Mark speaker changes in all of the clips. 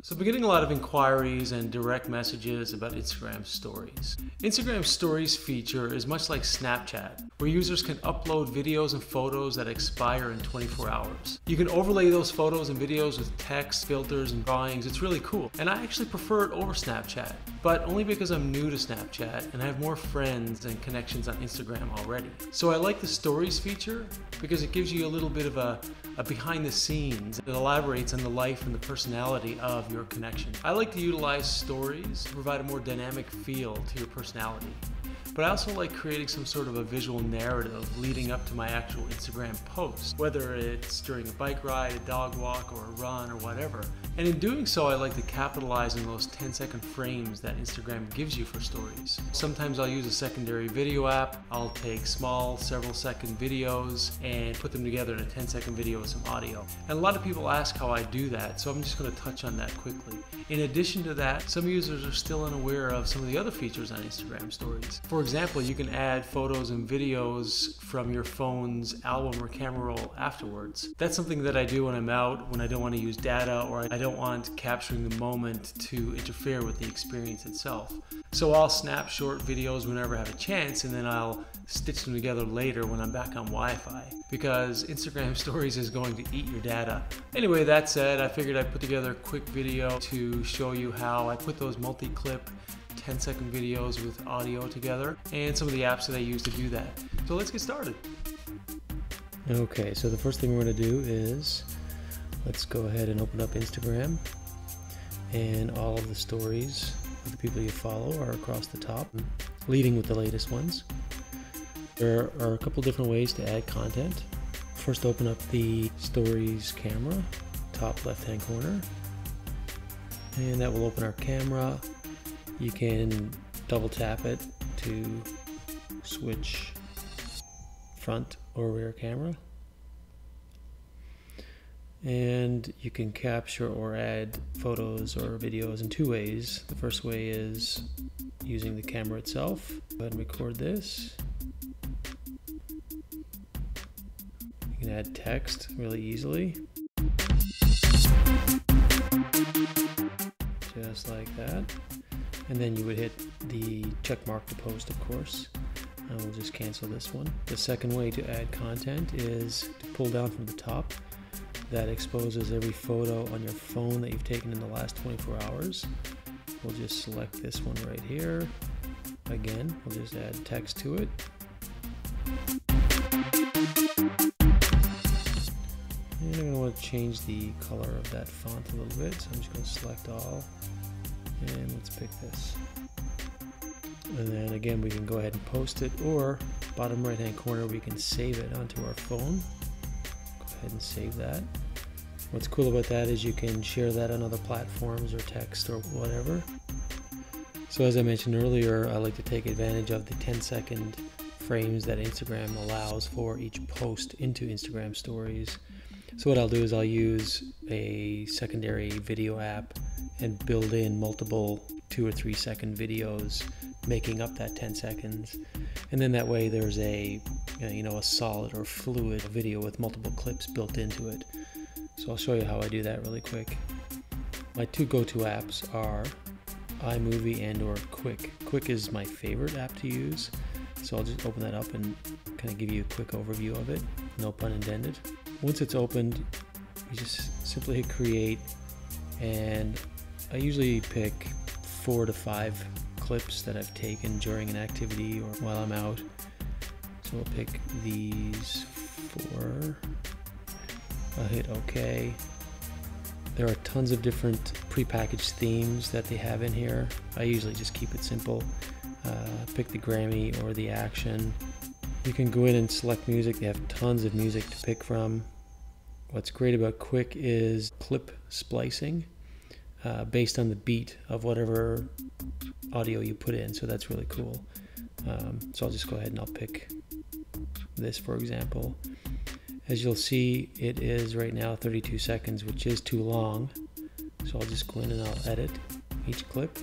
Speaker 1: So I'm getting a lot of inquiries and direct messages about Instagram Stories. Instagram Stories feature is much like Snapchat, where users can upload videos and photos that expire in 24 hours. You can overlay those photos and videos with text, filters, and drawings. It's really cool. And I actually prefer it over Snapchat, but only because I'm new to Snapchat and I have more friends and connections on Instagram already. So I like the Stories feature because it gives you a little bit of a behind the scenes. It elaborates on the life and the personality of your connection. I like to utilize stories to provide a more dynamic feel to your personality. But I also like creating some sort of a visual narrative leading up to my actual Instagram post, whether it's during a bike ride, a dog walk, or a run, or whatever. And in doing so, I like to capitalize on those 10-second frames that Instagram gives you for stories. Sometimes I'll use a secondary video app. I'll take small, several-second videos and put them together in a 10-second video with some audio. And a lot of people ask how I do that, so I'm just going to touch on that quickly. In addition to that, some users are still unaware of some of the other features on Instagram Stories. For example, you can add photos and videos from your phone's album or camera roll afterwards. That's something that I do when I'm out, when I don't want to use data, or I don't want capturing the moment to interfere with the experience itself. So I'll snap short videos whenever I have a chance, and then I'll stitch them together later when I'm back on Wi-Fi, because Instagram Stories is going to eat your data. Anyway, that said, I figured I'd put together a quick video to show you how I put those multi-clip 10-second videos with audio together and some of the apps that I use to do that. So let's get started. Okay, so the first thing we're going to do is let's go ahead and open up Instagram, and all of the stories of the people you follow are across the top, leading with the latest ones. There are a couple different ways to add content. First, open up the Stories camera, top left-hand corner, and that will open our camera. You can double tap it to switch front or rear camera. And you can capture or add photos or videos in two ways. The first way is using the camera itself. Go ahead and record this. You can add text really easily. Just like that. And then you would hit the check mark to post, of course. And we'll just cancel this one. The second way to add content is to pull down from the top. That exposes every photo on your phone that you've taken in the last 24 hours. We'll just select this one right here. Again, we'll just add text to it. And I'm going to want to change the color of that font a little bit, so I'm just going to select all. And let's pick this. And then again, we can go ahead and post it, or bottom right hand corner, we can save it onto our phone. Go ahead and save that. What's cool about that is you can share that on other platforms or text or whatever. So as I mentioned earlier, I like to take advantage of the 10-second frames that Instagram allows for each post into Instagram Stories. So what I'll do is I'll use a secondary video app and build in multiple 2 or 3 second videos making up that 10 seconds. And then that way there's a solid or fluid video with multiple clips built into it. So I'll show you how I do that really quick. My two go-to apps are iMovie and or Quik. Quik is my favorite app to use. So I'll just open that up and kind of give you a quick overview of it. No pun intended. Once it's opened, you just simply hit create, and I usually pick 4 to 5 clips that I've taken during an activity or while I'm out. So I'll pick these 4. I'll hit OK. There are tons of different prepackaged themes that they have in here. I usually just keep it simple. Pick the Grammy or the Action. You can go in and select music. They have tons of music to pick from. What's great about Quik is clip splicing based on the beat of whatever audio you put in, so that's really cool. So I'll just go ahead and I'll pick this, for example. As you'll see, it is right now 32 seconds, which is too long. So I'll just go in and I'll edit each clip.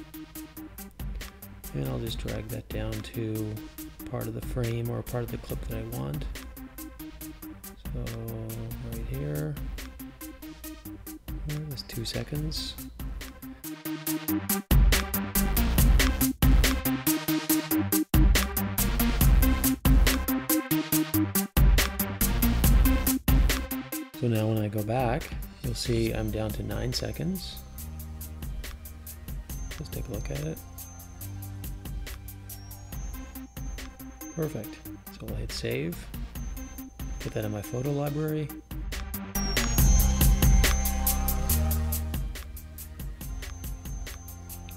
Speaker 1: And I'll just drag that down to part of the frame or part of the clip that I want. So right here. 2 seconds. So now when I go back, you'll see I'm down to 9 seconds. Let's take a look at it. Perfect. So I'll hit save, put that in my photo library.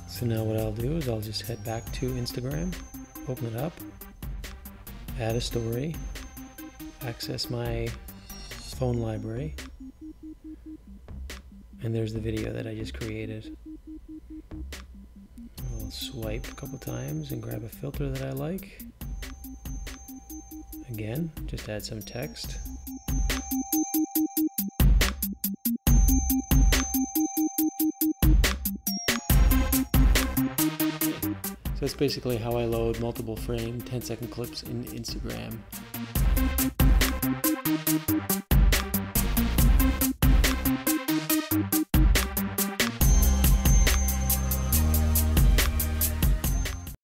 Speaker 1: So now what I'll do is I'll just head back to Instagram, open it up, add a story, access my phone library, and there's the video that I just created. I'll swipe a couple times and grab a filter that I like. Again, just add some text. So that's basically how I load multiple frame 10-second clips in Instagram.